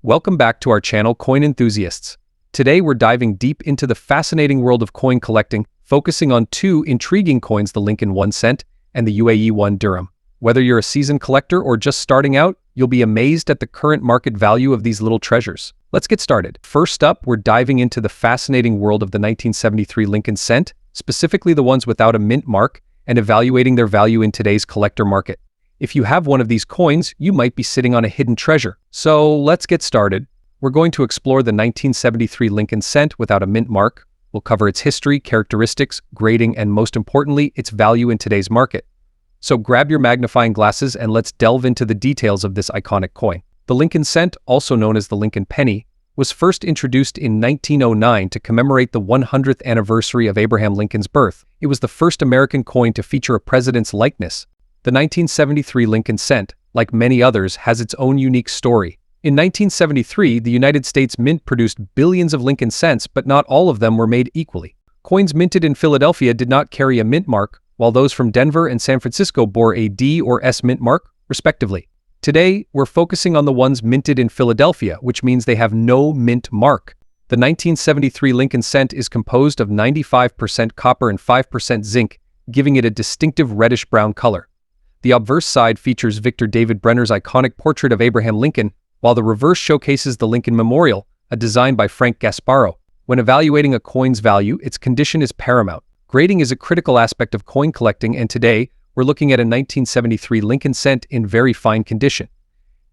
Welcome back to our channel, Coin Enthusiasts. Today we're diving deep into the fascinating world of coin collecting, focusing on two intriguing coins, the Lincoln 1 cent and the UAE 1 dirham. Whether you're a seasoned collector or just starting out, you'll be amazed at the current market value of these little treasures. Let's get started. First up, we're diving into the fascinating world of the 1973 Lincoln cent, specifically the ones without a mint mark, and evaluating their value in today's collector market. If you have one of these coins, you might be sitting on a hidden treasure. So let's get started. We're going to explore the 1973 Lincoln cent without a mint mark. We'll cover its history, characteristics, grading, and most importantly, its value in today's market. So grab your magnifying glasses and let's delve into the details of this iconic coin. The Lincoln cent, also known as the Lincoln penny, was first introduced in 1909 to commemorate the 100th anniversary of Abraham Lincoln's birth. It was the first American coin to feature a president's likeness. The 1973 Lincoln cent, like many others, has its own unique story. In 1973, the United States Mint produced billions of Lincoln cents, but not all of them were made equally. Coins minted in Philadelphia did not carry a mint mark, while those from Denver and San Francisco bore a D or S mint mark, respectively. Today, we're focusing on the ones minted in Philadelphia, which means they have no mint mark. The 1973 Lincoln cent is composed of 95% copper and 5% zinc, giving it a distinctive reddish-brown color. The obverse side features Victor David Brenner's iconic portrait of Abraham Lincoln, while the reverse showcases the Lincoln Memorial, a design by Frank Gasparro. When evaluating a coin's value, its condition is paramount. Grading is a critical aspect of coin collecting, and today, we're looking at a 1973 Lincoln cent in very fine condition.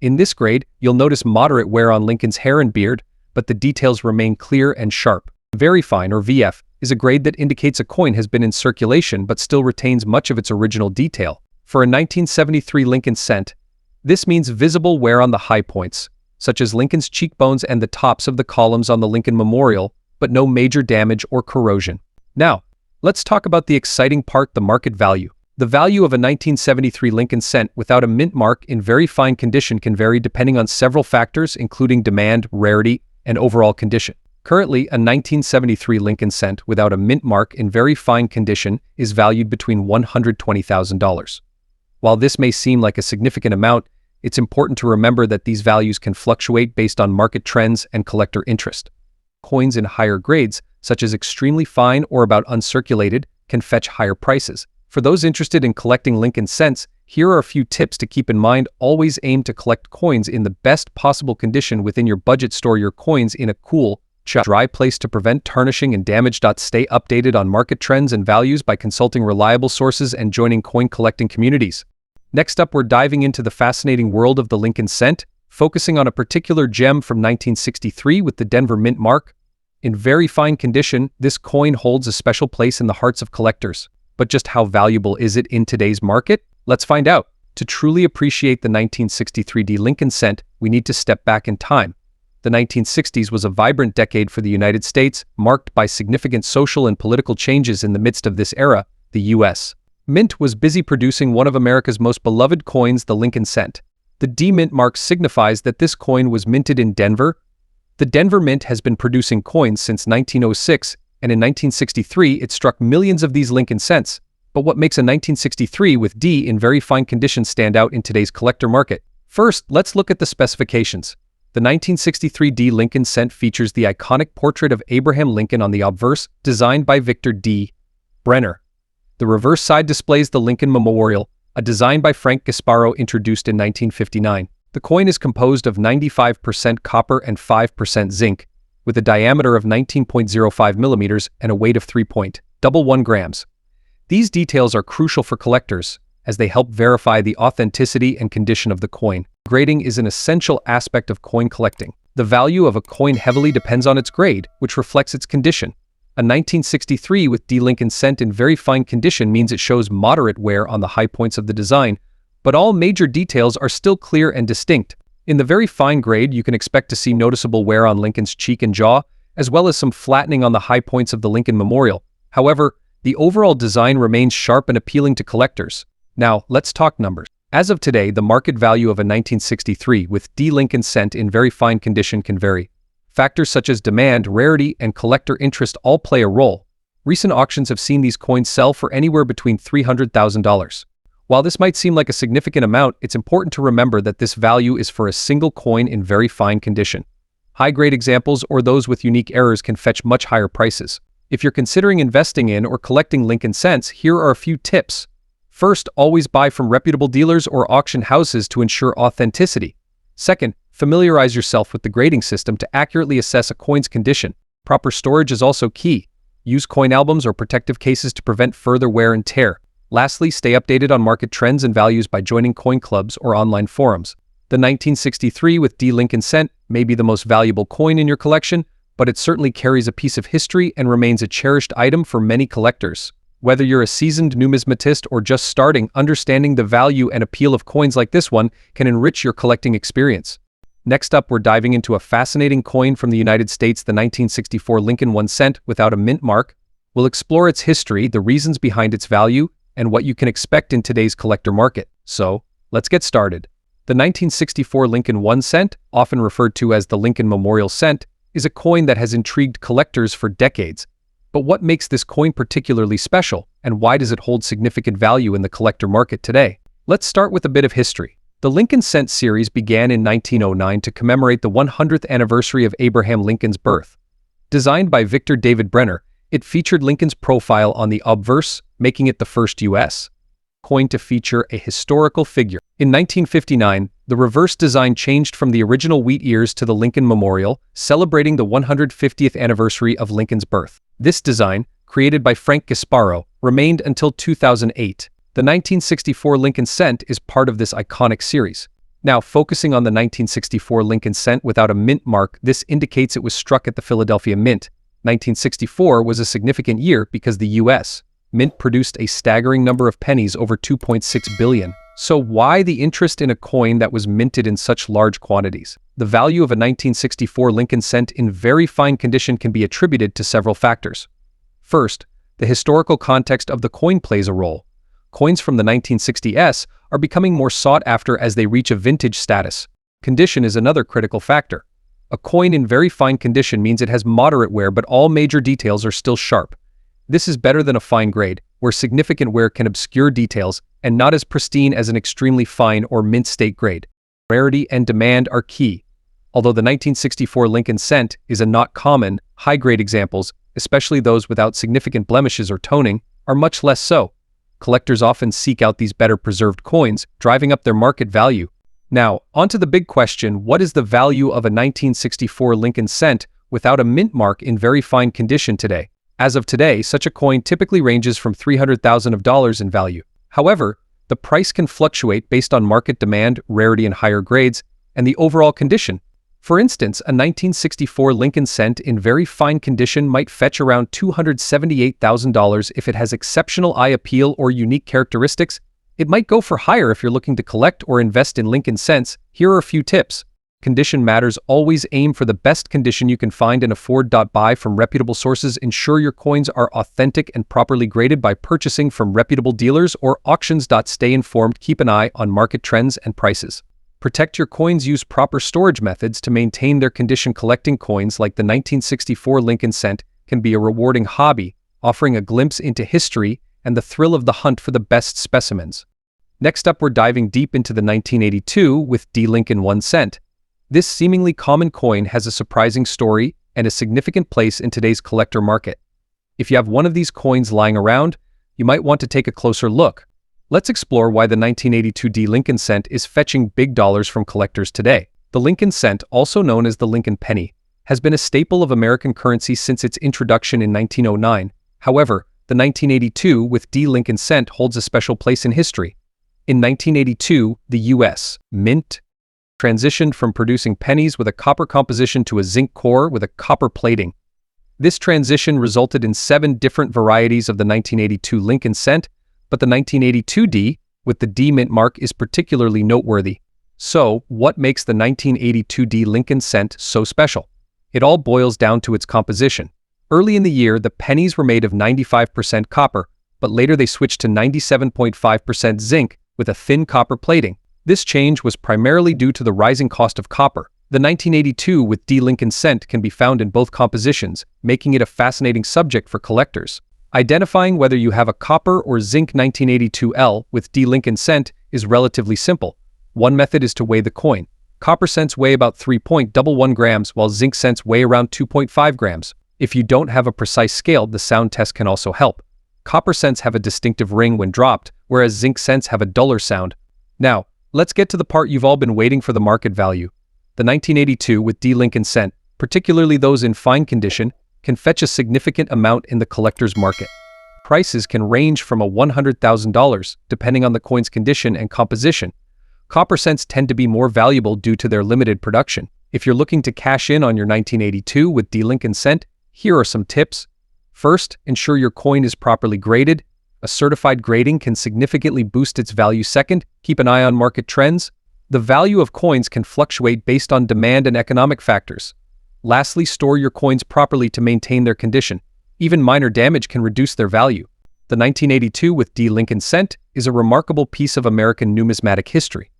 In this grade, you'll notice moderate wear on Lincoln's hair and beard, but the details remain clear and sharp. Very fine, or VF, is a grade that indicates a coin has been in circulation but still retains much of its original detail. For a 1973 Lincoln cent, this means visible wear on the high points, such as Lincoln's cheekbones and the tops of the columns on the Lincoln Memorial, but no major damage or corrosion. Now, let's talk about the exciting part, the market value. The value of a 1973 Lincoln cent without a mint mark in very fine condition can vary depending on several factors, including demand, rarity, and overall condition. Currently, a 1973 Lincoln cent without a mint mark in very fine condition is valued between $120,000. While this may seem like a significant amount, it's important to remember that these values can fluctuate based on market trends and collector interest. Coins in higher grades, such as extremely fine or about uncirculated, can fetch higher prices. For those interested in collecting Lincoln cents, here are a few tips to keep in mind. Always aim to collect coins in the best possible condition within your budget. Store your coins in a cool, dry place to prevent tarnishing and damage. Stay updated on market trends and values by consulting reliable sources and joining coin collecting communities. Next up, we're diving into the fascinating world of the Lincoln cent, focusing on a particular gem from 1963 with the Denver mint mark. In very fine condition, this coin holds a special place in the hearts of collectors. But just how valuable is it in today's market? Let's find out. To truly appreciate the 1963 Lincoln cent, we need to step back in time. The 1960s was a vibrant decade for the United States, marked by significant social and political changes. In the midst of this era, the U.S. Mint was busy producing one of America's most beloved coins, the Lincoln cent. The D mint mark signifies that this coin was minted in Denver. The Denver Mint has been producing coins since 1906, and in 1963 it struck millions of these Lincoln cents. But what makes a 1963 with D in very fine condition stand out in today's collector market? First, let's look at the specifications. The 1963 D Lincoln cent features the iconic portrait of Abraham Lincoln on the obverse, designed by Victor D. Brenner. The reverse side displays the Lincoln Memorial, a design by Frank Gasparro introduced in 1959. The coin is composed of 95% copper and 5% zinc, with a diameter of 19.05 millimeters and a weight of 3.11 grams. These details are crucial for collectors, as they help verify the authenticity and condition of the coin. Grading is an essential aspect of coin collecting. The value of a coin heavily depends on its grade, which reflects its condition. A 1963 with D Lincoln cent in very fine condition means it shows moderate wear on the high points of the design, but all major details are still clear and distinct. In the very fine grade, you can expect to see noticeable wear on Lincoln's cheek and jaw, as well as some flattening on the high points of the Lincoln Memorial. However, the overall design remains sharp and appealing to collectors. Now, let's talk numbers. As of today, the market value of a 1963 with D Lincoln cent in very fine condition can vary. Factors such as demand, rarity, and collector interest all play a role. Recent auctions have seen these coins sell for anywhere between $300,000 While this might seem like a significant amount, it's important to remember that this value is for a single coin in very fine condition. High-grade examples or those with unique errors can fetch much higher prices. If you're considering investing in or collecting Lincoln cents, here are a few tips. First, always buy from reputable dealers or auction houses to ensure authenticity. Second, familiarize yourself with the grading system to accurately assess a coin's condition. Proper storage is also key. Use coin albums or protective cases to prevent further wear and tear. Lastly, stay updated on market trends and values by joining coin clubs or online forums. The 1963 with D Lincoln cent may be the most valuable coin in your collection, but it certainly carries a piece of history and remains a cherished item for many collectors. Whether you're a seasoned numismatist or just starting, understanding the value and appeal of coins like this one can enrich your collecting experience. Next up, we're diving into a fascinating coin from the United States, the 1964 Lincoln 1 cent without a mint mark. We'll explore its history, the reasons behind its value, and what you can expect in today's collector market. So, let's get started. The 1964 Lincoln 1 cent, often referred to as the Lincoln Memorial Cent, is a coin that has intrigued collectors for decades. But what makes this coin particularly special, and why does it hold significant value in the collector market today? Let's start with a bit of history. The Lincoln cent series began in 1909 to commemorate the 100th anniversary of Abraham Lincoln's birth. Designed by Victor David Brenner, it featured Lincoln's profile on the obverse, making it the first U.S. coin to feature a historical figure. In 1959, the reverse design changed from the original wheat ears to the Lincoln Memorial, celebrating the 150th anniversary of Lincoln's birth. This design, created by Frank Gasparo, remained until 2008. The 1964 Lincoln cent is part of this iconic series. Now, focusing on the 1964 Lincoln cent without a mint mark, this indicates it was struck at the Philadelphia Mint. 1964 was a significant year because the U.S. Mint produced a staggering number of pennies, over 2.6 billion. So why the interest in a coin that was minted in such large quantities? The value of a 1964 Lincoln cent in very fine condition can be attributed to several factors. First, the historical context of the coin plays a role. Coins from the 1960s are becoming more sought after as they reach a vintage status. Condition is another critical factor. A coin in very fine condition means it has moderate wear, but all major details are still sharp. This is better than a fine grade, where significant wear can obscure details, and not as pristine as an extremely fine or mint state grade. Rarity and demand are key. Although the 1964 Lincoln cent is a not common, high-grade examples, especially those without significant blemishes or toning, are much less so. Collectors often seek out these better preserved coins, driving up their market value. Now, onto the big question: what is the value of a 1964 Lincoln cent without a mint mark in very fine condition today? As of today, such a coin typically ranges from $300,000 in value. However, the price can fluctuate based on market demand, rarity in higher grades, and the overall condition. For instance, a 1964 Lincoln cent in very fine condition might fetch around $278,000 if it has exceptional eye appeal or unique characteristics. It might go for higher if you're looking to collect or invest in Lincoln cents. Here are a few tips. Condition matters. Always aim for the best condition you can find and afford. Buy from reputable sources. Ensure your coins are authentic and properly graded by purchasing from reputable dealers or auctions. Stay informed. Keep an eye on market trends and prices. Protect your coins. Use proper storage methods to maintain their condition. Collecting coins like the 1964 Lincoln cent can be a rewarding hobby, offering a glimpse into history and the thrill of the hunt for the best specimens. Next up, we're diving deep into the 1982 with D Lincoln 1 cent. This seemingly common coin has a surprising story and a significant place in today's collector market. If you have one of these coins lying around, you might want to take a closer look. Let's explore why the 1982 D Lincoln cent is fetching big dollars from collectors today. The Lincoln cent, also known as the Lincoln penny, has been a staple of American currency since its introduction in 1909. However, the 1982 with D Lincoln cent holds a special place in history. In 1982, the U.S. Mint transitioned from producing pennies with a copper composition to a zinc core with a copper plating. This transition resulted in 7 different varieties of the 1982 Lincoln cent, but the 1982 D, with the D mint mark, is particularly noteworthy. So, what makes the 1982 D Lincoln cent so special? It all boils down to its composition. Early in the year, the pennies were made of 95% copper, but later they switched to 97.5% zinc with a thin copper plating. This change was primarily due to the rising cost of copper. The 1982 with D Lincoln cent can be found in both compositions, making it a fascinating subject for collectors. Identifying whether you have a copper or zinc 1982L with D Lincoln cent is relatively simple. One method is to weigh the coin. Copper cents weigh about 3.11 grams, while zinc cents weigh around 2.5 grams. If you don't have a precise scale, the sound test can also help. Copper cents have a distinctive ring when dropped, whereas zinc cents have a duller sound. Now, let's get to the part you've all been waiting for: the market value. The 1982 with D Lincoln cent, particularly those in fine condition, can fetch a significant amount in the collector's market. Prices can range from $100,000 depending on the coin's condition and composition. Copper cents tend to be more valuable due to their limited production. If you're looking to cash in on your 1982 with D Lincoln cent, here are some tips. First, ensure your coin is properly graded. A certified grading can significantly boost its value. Second, keep an eye on market trends. The value of coins can fluctuate based on demand and economic factors. Lastly, store your coins properly to maintain their condition. Even minor damage can reduce their value. The 1982 with D Lincoln cent is a remarkable piece of American numismatic history.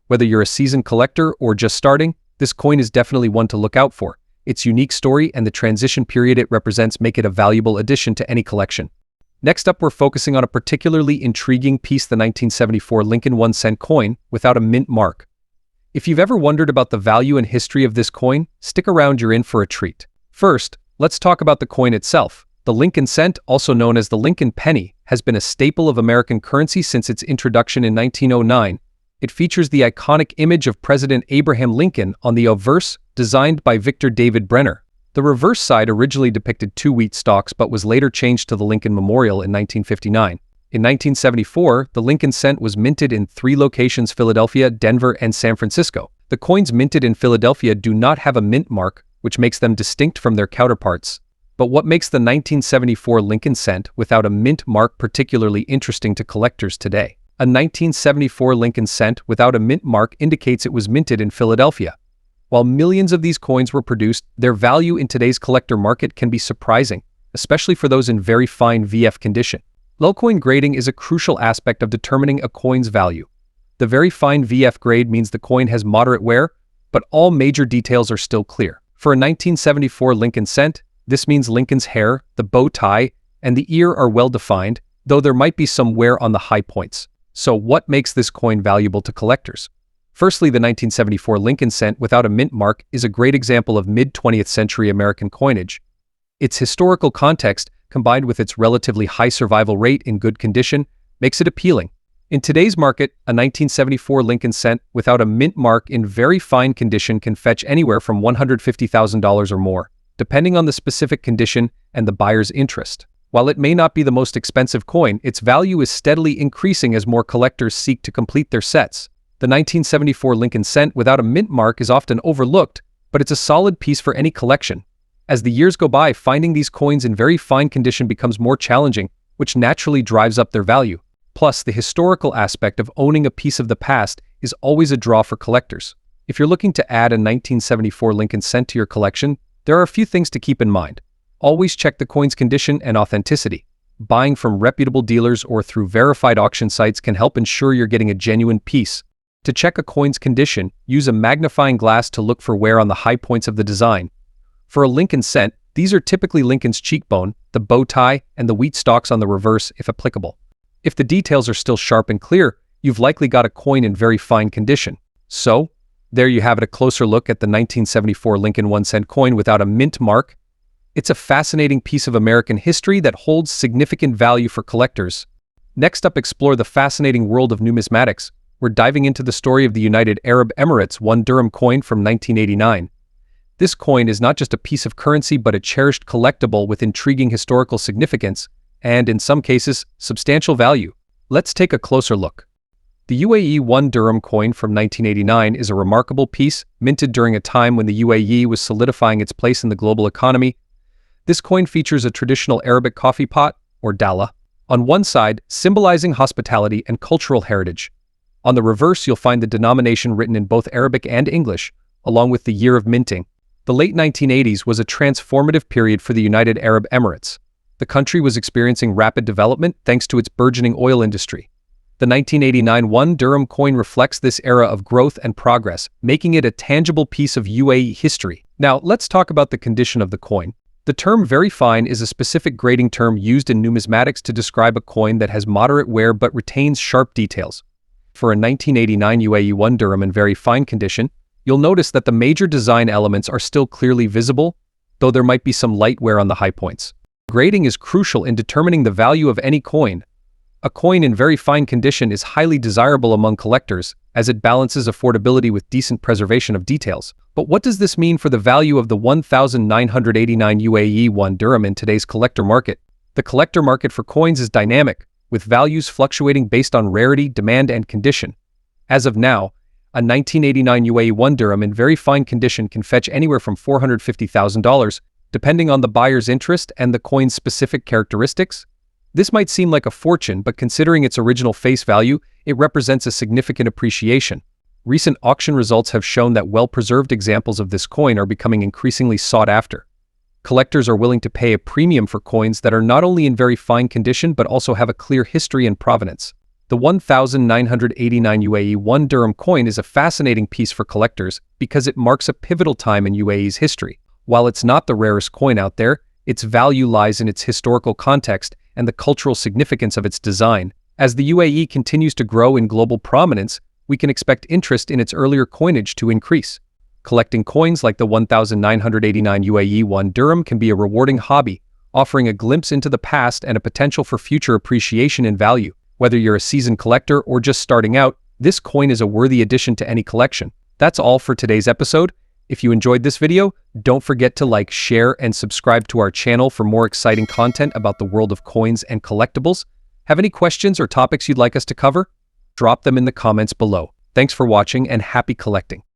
Whether you're a seasoned collector or just starting, this coin is definitely one to look out for. Its unique story and the transition period it represents make it a valuable addition to any collection. Next up, we're focusing on a particularly intriguing piece: the 1974 Lincoln 1 cent coin without a mint mark. If you've ever wondered about the value and history of this coin, stick around, you're in for a treat. First, let's talk about the coin itself. The Lincoln cent, also known as the Lincoln penny, has been a staple of American currency since its introduction in 1909. It features the iconic image of President Abraham Lincoln on the obverse, designed by Victor David Brenner. The reverse side originally depicted two wheat stalks but was later changed to the Lincoln Memorial in 1959. In 1974, the Lincoln cent was minted in 3 locations: Philadelphia, Denver, and San Francisco. The coins minted in Philadelphia do not have a mint mark, which makes them distinct from their counterparts. But what makes the 1974 Lincoln cent without a mint mark particularly interesting to collectors today? A 1974 Lincoln cent without a mint mark indicates it was minted in Philadelphia. While millions of these coins were produced, their value in today's collector market can be surprising, especially for those in very fine VF condition. Low coin grading is a crucial aspect of determining a coin's value. The very fine VF grade means the coin has moderate wear, but all major details are still clear. For a 1974 Lincoln cent, this means Lincoln's hair, the bow tie, and the ear are well defined, though there might be some wear on the high points. So what makes this coin valuable to collectors? Firstly, the 1974 Lincoln cent without a mint mark is a great example of mid-20th century American coinage. Its historical context, combined with its relatively high survival rate in good condition, makes it appealing. In today's market, a 1974 Lincoln cent without a mint mark in very fine condition can fetch anywhere from $150,000 or more, depending on the specific condition and the buyer's interest. While it may not be the most expensive coin, its value is steadily increasing as more collectors seek to complete their sets. The 1974 Lincoln cent without a mint mark is often overlooked, but it's a solid piece for any collection. As the years go by, finding these coins in very fine condition becomes more challenging, which naturally drives up their value. Plus, the historical aspect of owning a piece of the past is always a draw for collectors. If you're looking to add a 1974 Lincoln cent to your collection, there are a few things to keep in mind. Always check the coin's condition and authenticity. Buying from reputable dealers or through verified auction sites can help ensure you're getting a genuine piece. To check a coin's condition, use a magnifying glass to look for wear on the high points of the design. For a Lincoln cent, these are typically Lincoln's cheekbone, the bow tie, and the wheat stalks on the reverse if applicable. If the details are still sharp and clear, you've likely got a coin in very fine condition. So, there you have it, a closer look at the 1974 Lincoln 1 cent coin without a mint mark. It's a fascinating piece of American history that holds significant value for collectors. Next up, explore the fascinating world of numismatics. We're diving into the story of the United Arab Emirates 1 Dirham coin from 1989. This coin is not just a piece of currency but a cherished collectible with intriguing historical significance and, in some cases, substantial value. Let's take a closer look. The UAE 1 Dirham coin from 1989 is a remarkable piece, minted during a time when the UAE was solidifying its place in the global economy. This coin features a traditional Arabic coffee pot, or dala, on one side, symbolizing hospitality and cultural heritage. On the reverse, you'll find the denomination written in both Arabic and English, along with the year of minting. The late 1980s was a transformative period for the United Arab Emirates. The country was experiencing rapid development thanks to its burgeoning oil industry. The 1989 1 Dirham coin reflects this era of growth and progress, making it a tangible piece of UAE history. Now, let's talk about the condition of the coin. The term very fine is a specific grading term used in numismatics to describe a coin that has moderate wear but retains sharp details. For a 1989 UAE 1 dirham in very fine condition, you'll notice that the major design elements are still clearly visible, though there might be some light wear on the high points. Grading is crucial in determining the value of any coin. A coin in very fine condition is highly desirable among collectors, as it balances affordability with decent preservation of details. But what does this mean for the value of the 1,989 UAE 1 dirham in today's collector market? The collector market for coins is dynamic, with values fluctuating based on rarity, demand, and condition. As of now, a 1989 UAE 1 dirham in very fine condition can fetch anywhere from $450,000, depending on the buyer's interest and the coin's specific characteristics. This might seem like a fortune, but considering its original face value, it represents a significant appreciation. Recent auction results have shown that well-preserved examples of this coin are becoming increasingly sought after. Collectors are willing to pay a premium for coins that are not only in very fine condition but also have a clear history and provenance. The 1,989 UAE 1 dirham coin is a fascinating piece for collectors because it marks a pivotal time in UAE's history. While it's not the rarest coin out there, its value lies in its historical context and the cultural significance of its design. As the UAE continues to grow in global prominence, we can expect interest in its earlier coinage to increase. Collecting coins like the 1,989 UAE 1 dirham can be a rewarding hobby, offering a glimpse into the past and a potential for future appreciation in value. Whether you're a seasoned collector or just starting out, this coin is a worthy addition to any collection. That's all for today's episode. If you enjoyed this video, don't forget to like, share, and subscribe to our channel for more exciting content about the world of coins and collectibles. Have any questions or topics you'd like us to cover? Drop them in the comments below. Thanks for watching and happy collecting.